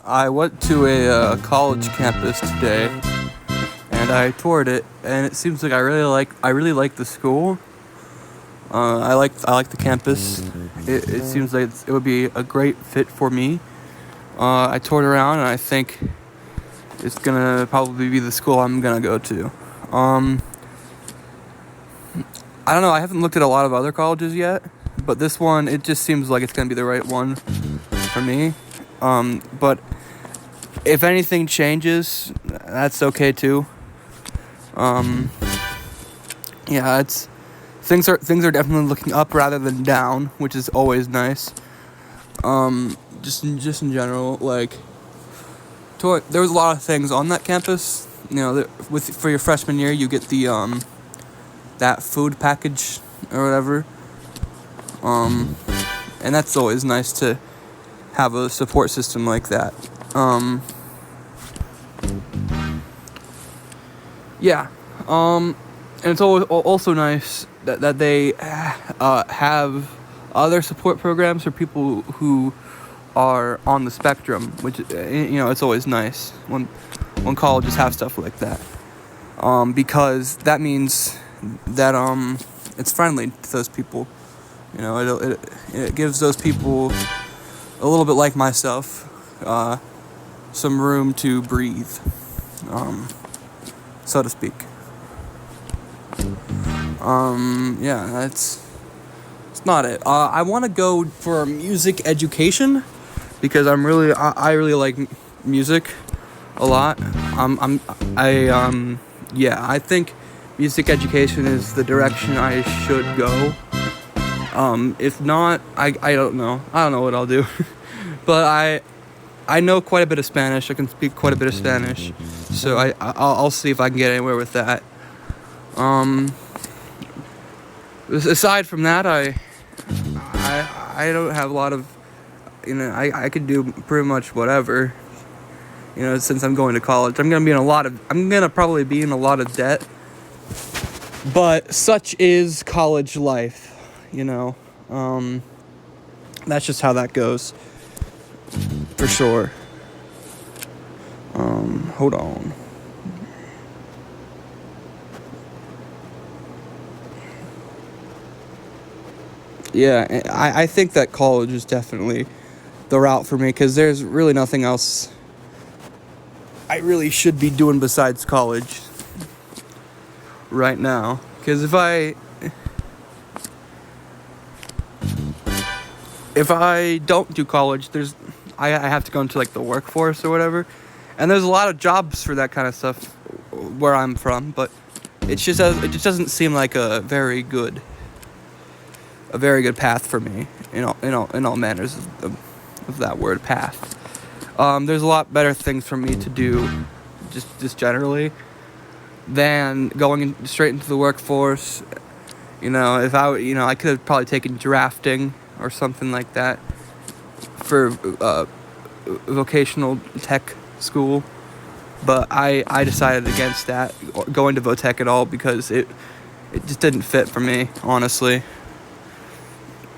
I went to a college campus today, and I toured it, and it seems like I really like the school. I like the campus. It seems like it would be a great fit for me. I toured around, and I think it's gonna probably be the school I'm gonna go to. Um, I don't know. I haven't looked at a lot of other colleges yet, but this one, it just seems like it's gonna be the right one for me. But if anything changes, that's okay too. Um, yeah, it's things are definitely looking up rather than down, which is always nice. Just in general, like, there was a lot of things on that campus. For your freshman year, you get the that food package or whatever. And that's always nice to have a support system like that. Yeah. And it's always also nice that they have other support programs for people who are on the spectrum, which it's always nice when colleges have stuff like that. Because that means that it's friendly to those people. It gives those people a little bit like myself some room to breathe, so to speak. Yeah, it's not it. I want to go for music education because I really like music a lot. I think music education is the direction I should go. If not, I don't know. I don't know what I'll do. But I know quite a bit of Spanish. I can speak quite a bit of Spanish. So I'll see if I can get anywhere with that. Aside from that, I don't have a lot of, I could do pretty much whatever. Since I'm going to college, I'm gonna probably be in a lot of debt. But such is college life, That's just how that goes, for sure. Hold on. Yeah, I think that college is definitely the route for me because there's really nothing else I really should be doing besides college right now. Because if I don't do college, I have to go into like the workforce or whatever, and there's a lot of jobs for that kind of stuff where I'm from, but it just doesn't seem like a very good path for me, in all manners of that word, path. There's a lot better things for me to do, just generally, than going straight into the workforce. If I could have probably taken drafting or something like that for vocational tech school, but I decided against that, going to Votech at all, because it just didn't fit for me, honestly.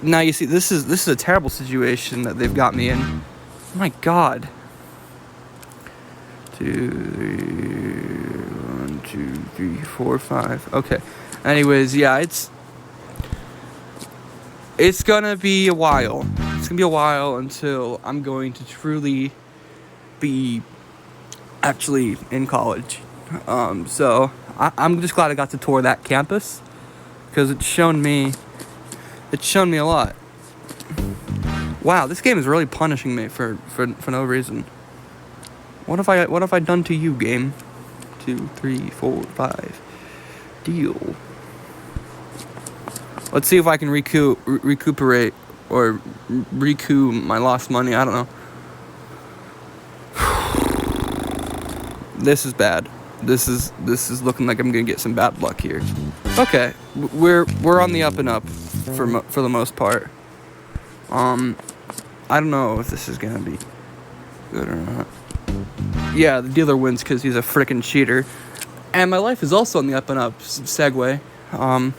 Now you see, this is a terrible situation that they've got me in. Oh my God. 2, 1, 2, 3, 4, 5. Okay. Anyways, yeah, it's gonna be a while. It's gonna be a while until I'm going to truly be actually in college. So I'm just glad I got to tour that campus because it's shown me a lot. Wow, this game is really punishing me for no reason. What have I done to you, game? 2, 3, 4, 5. Deal. Let's see if I can recuperate or recoup my lost money. I don't know. This is bad. This is looking like I'm gonna get some bad luck here. Okay, we're on the up and up for the most part. I don't know if this is gonna be good or not. Yeah, the dealer wins because he's a freaking cheater, and my life is also on the up and up. Segue, in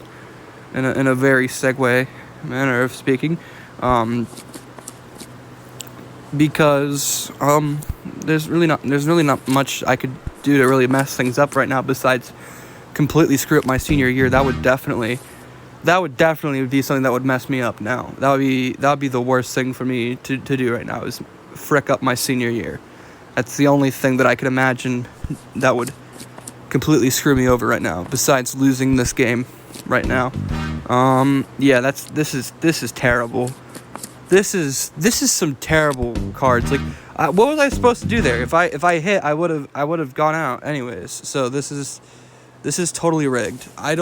a very segue manner of speaking. because there's really not much I could do to really mess things up right now besides completely screw up my senior year. That would definitely be something that would mess me up now. That would be the worst thing for me to do right now, is frick up my senior year. That's the only thing that I could imagine that would completely screw me over right now, besides losing this game right now. Yeah, this is terrible. This is some terrible cards. Like, what was I supposed to do there? If I hit, I would have gone out anyways. So this is totally rigged. I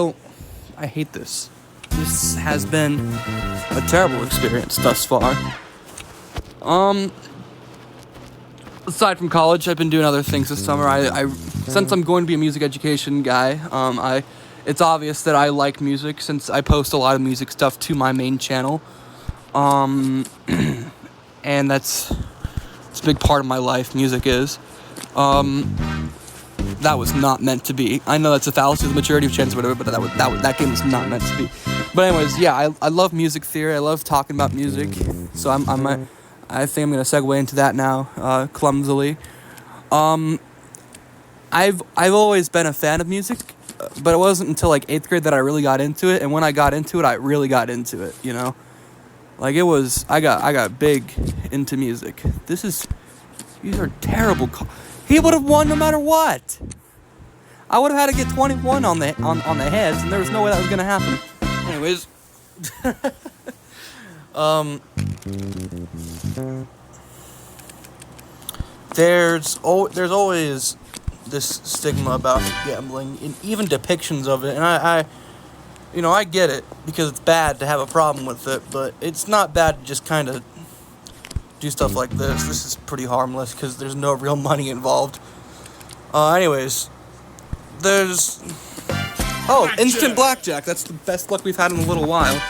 hate this. This has been a terrible experience thus far. Aside from college, I've been doing other things this summer. Since I'm going to be a music education guy, it's obvious that I like music since I post a lot of music stuff to my main channel. And it's a big part of my life, music is. That was not meant to be. I know that's a fallacy of the maturity of chance or whatever, but that game was not meant to be. But anyways, yeah, I love music theory. I love talking about music. So I think I'm gonna segue into that now, clumsily. I've always been a fan of music, but it wasn't until like 8th grade that I really got into it. And when I got into it, I really got into it. You know, like I got big into music. These are terrible. He would have won no matter what. I would have had to get 21 on the heads, and there was no way that was gonna happen. Anyways, there's always this stigma about gambling, and even depictions of it. And I get it, because it's bad to have a problem with it, but it's not bad to just kind of do stuff like this. This is pretty harmless because there's no real money involved. Anyways, there's instant blackjack. That's the best luck we've had in a little while.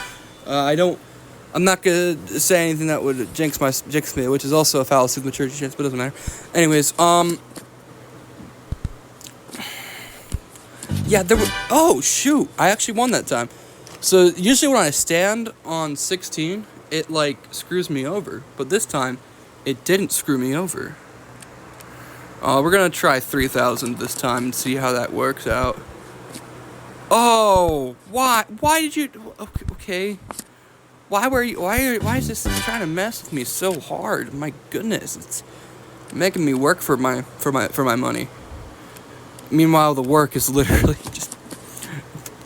I'm not gonna say anything that would jinx me, which is also a fallacy of maturity chance, but it doesn't matter. Anyways, yeah, oh shoot, I actually won that time. So usually when I stand on 16, it like screws me over, but this time it didn't screw me over. We're gonna try 3,000 this time and see how that works out. Oh, why did you? Okay, why is this trying to mess with me so hard? My goodness, it's making me work for my money. Meanwhile, the work is literally just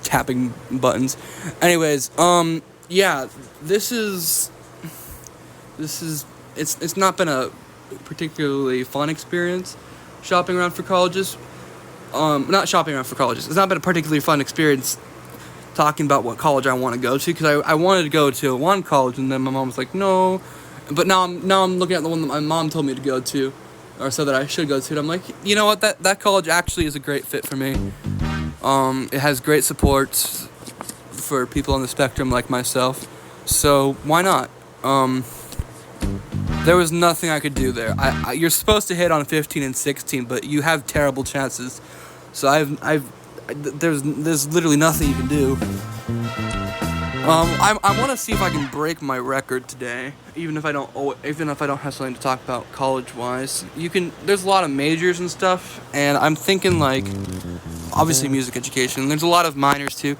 tapping buttons. Anyways, yeah, it's not been a particularly fun experience shopping around for colleges. Not shopping around for colleges. It's not been a particularly fun experience talking about what college I want to go to, because I wanted to go to one college, and then my mom was like, no. But now I'm looking at the one that my mom told me to go to, or said that I should go to, and I'm like, you know what, that college actually is a great fit for me. It has great supports for people on the spectrum like myself, so why not? There was nothing I could do there. You're supposed to hit on 15 and 16, but you have terrible chances. So there's literally nothing you can do. I want to see if I can break my record today, even if I don't have something to talk about college-wise. There's a lot of majors and stuff, and I'm thinking like, obviously music education. There's a lot of minors too.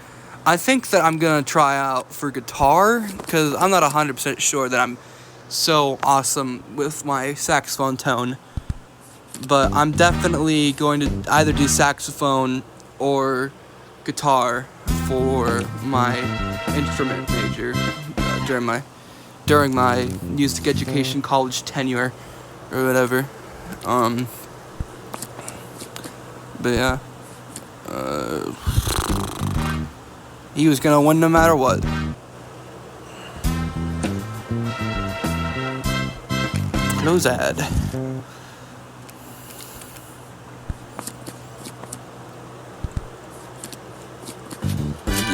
I think that I'm gonna try out for guitar, because I'm not 100% sure that I'm so awesome with my saxophone tone. But I'm definitely going to either do saxophone or guitar for my instrument major during my music education college tenure or whatever. But yeah, he was gonna win no matter what. Close ad.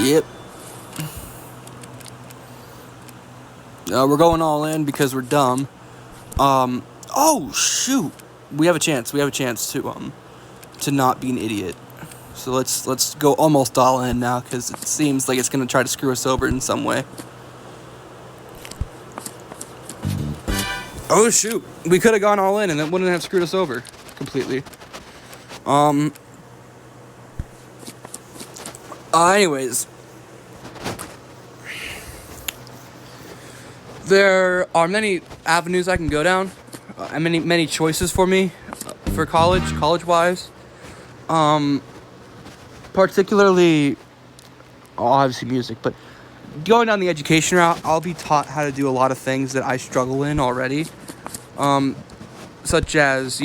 Yep. We're going all in because we're dumb. Oh shoot, we have a chance to not be an idiot. So let's go almost all in now, because it seems like it's gonna try to screw us over in some way. Oh shoot, we could have gone all in, and it wouldn't have screwed us over completely. Anyways, there are many avenues I can go down, and many choices for me, for college-wise. Particularly, obviously music, but going down the education route, I'll be taught how to do a lot of things that I struggle in already, such as,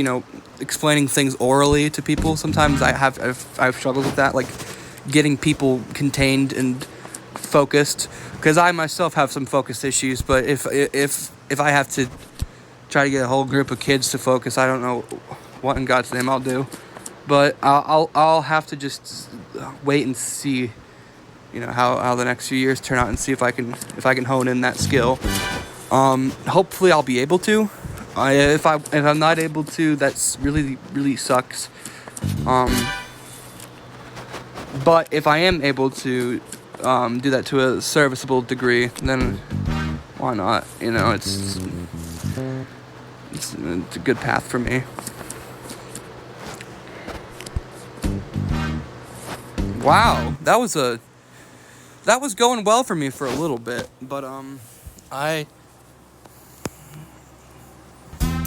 explaining things orally to people. Sometimes I've struggled with that, like getting people contained and focused, because I myself have some focus issues. But if I have to try to get a whole group of kids to focus, I don't know what in God's name I'll do. But I'll have to just wait and see, how the next few years turn out, and see if I can hone in that skill. Hopefully I'll be able to. If I'm not able to, that's really sucks. But if I am able to do that to a serviceable degree, then why not? It's a good path for me. Wow, that was going well for me for a little bit, but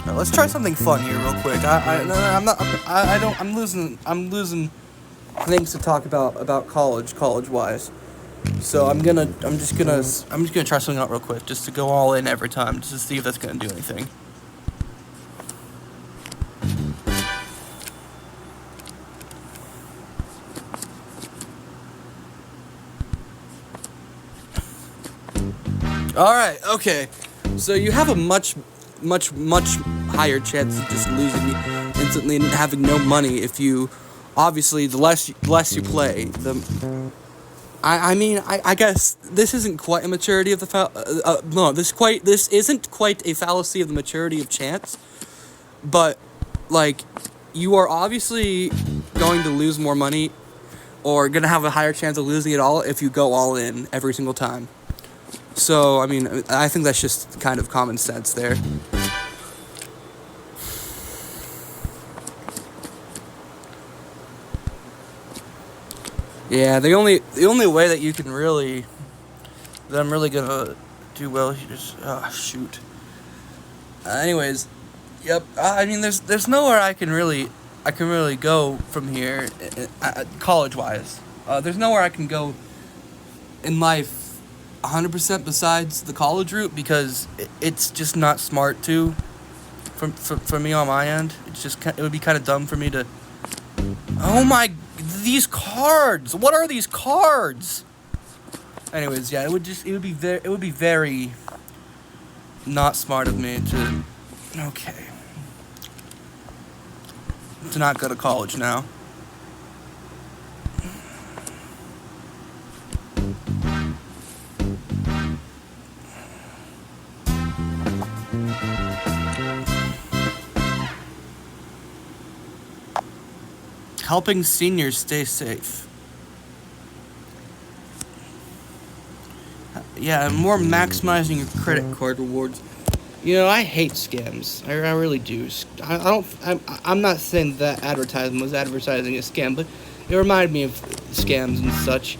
let's try something fun here real quick. I'm losing things to talk about college-wise. So I'm just gonna try something out real quick, just to go all in every time, just to see if that's gonna do anything. Alright, okay. So you have a much higher chance of just losing instantly and having no money if you, obviously, the less you play, I guess this isn't quite a maturity of the this isn't quite a fallacy of the maturity of chance, but, like, you are obviously going to lose more money, or gonna have a higher chance of losing it all if you go all in every single time. So, I think that's just kind of common sense there. Yeah, the only way that I'm really gonna do well here is, shoot. Anyways, yep. There's nowhere I can really go from here, college-wise. There's nowhere I can go in life 100% besides the college route, because it's just not smart to, for me on my end. It would be kind of dumb for me to. Oh my, these cards! What are these cards? Anyways, yeah, it would be very not smart of me to not go to college now. Helping seniors stay safe. Yeah, more maximizing your credit card rewards. I hate scams. I really do. I'm not saying that advertisement was advertising a scam, but it reminded me of scams and such.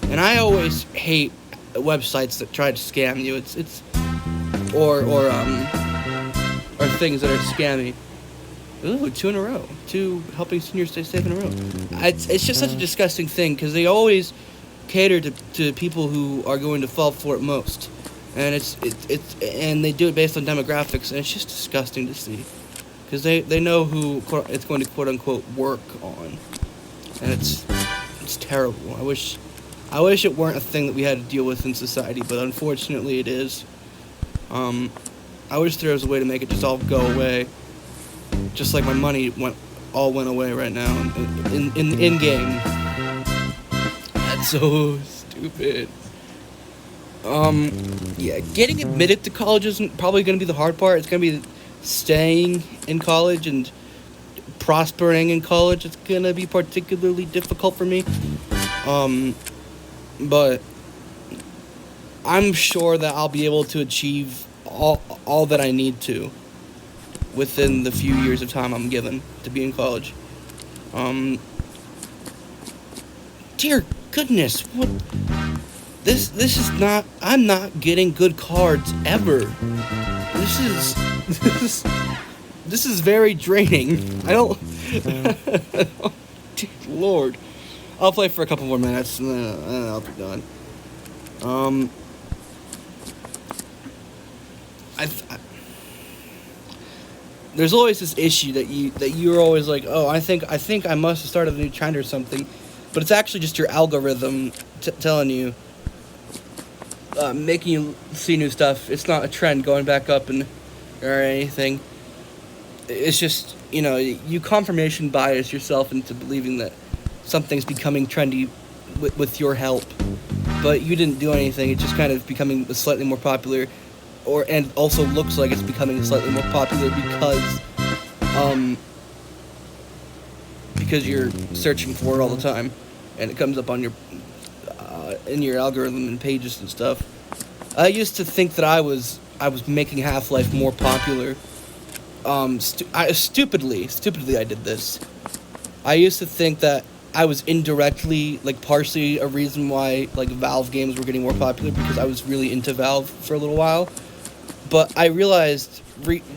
And I always hate websites that try to scam you. Or things that are scammy. Ooh, 2 in a row. 2 helping seniors stay safe in a row. It's just such a disgusting thing, because they always cater to people who are going to fall for it most, and and they do it based on demographics, and it's just disgusting to see, because they know who it's going to quote unquote work on, and it's terrible. I wish it weren't a thing that we had to deal with in society, but unfortunately it is. I wish there was a way to make it just all go away. Just like my money went away right now in game. That's so stupid. Yeah, getting admitted to college isn't probably going to be the hard part. It's going to be staying in college and prospering in college. It's going to be particularly difficult for me. But I'm sure that I'll be able to achieve all that I need to. within the few years of time I'm given to be in college. Dear goodness, what? This is not. I'm not getting good cards ever. This is this is very draining. I don't. Dear Lord, I'll play for a couple more minutes and then I'll be done. There's always this issue that you're always like, oh, I think I must have started a new trend or something, but it's actually just your algorithm telling you, making you see new stuff. It's not a trend going back up or anything. It's just, you confirmation bias yourself into believing that something's becoming trendy with your help, but you didn't do anything. It's just kind of becoming slightly more popular, and also looks like it's becoming slightly more popular because you're searching for it all the time, and it comes up on your in your algorithm and pages and stuff. I used to think that I was making Half-Life more popular. Stupidly I did this. I used to think that I was indirectly, partially a reason why, Valve games were getting more popular, because I was really into Valve for a little while. But I realized,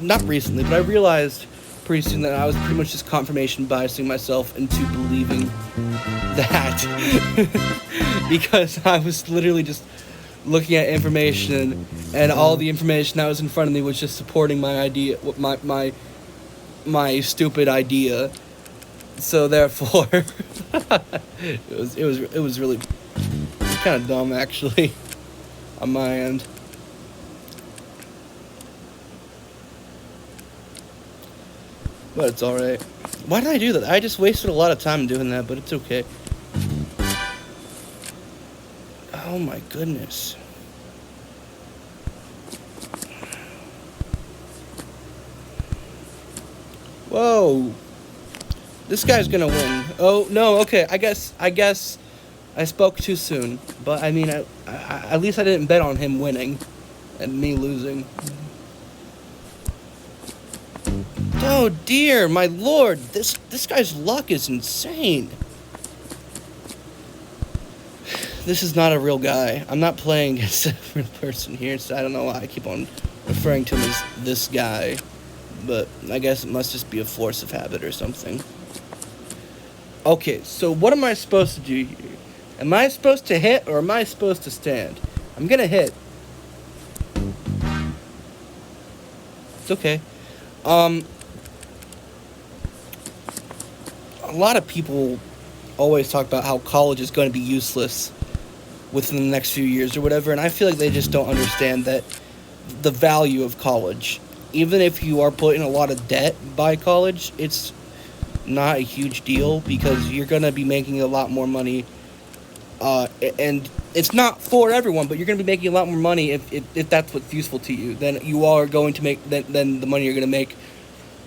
not recently, but I realized pretty soon that I was pretty much just confirmation biasing myself into believing that. Because I was literally just looking at information, and all the information that was in front of me was just supporting my idea, my stupid idea. So therefore, it was really kind of dumb, actually, on my end. But it's alright. Why did I do that? I just wasted a lot of time doing that, but it's okay. Oh my goodness. Whoa. This guy's gonna win. Oh, no, okay, I guess I spoke too soon. But, I mean, I at least I didn't bet on him winning and me losing. Oh dear, my lord, this guy's luck is insane. This is not a real guy. I'm not playing as a real person here, so I don't know why I keep on referring to him as this guy. But I guess it must just be a force of habit or something. Okay, so what am I supposed to do here? Am I supposed to hit or am I supposed to stand? I'm gonna hit. It's okay. A lot of people always talk about how college is going to be useless within the next few years or whatever, and I feel like they just don't understand that the value of college. Even if you are put in a lot of debt by college, it's not a huge deal because you're going to be making a lot more money, and it's not for everyone, but you're going to be making a lot more money if that's what's useful to you than you are going to make than the money you're going to make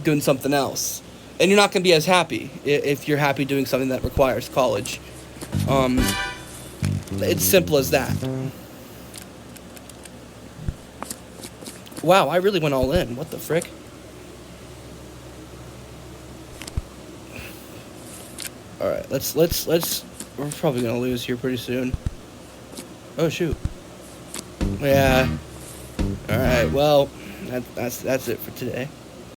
doing something else. And you're not going to be as happy if you're happy doing something that requires college. It's simple as that. Wow, I really went all in. What the frick? Alright, let's we're probably going to lose here pretty soon. Oh, shoot. Yeah. Alright, well, that's it for today.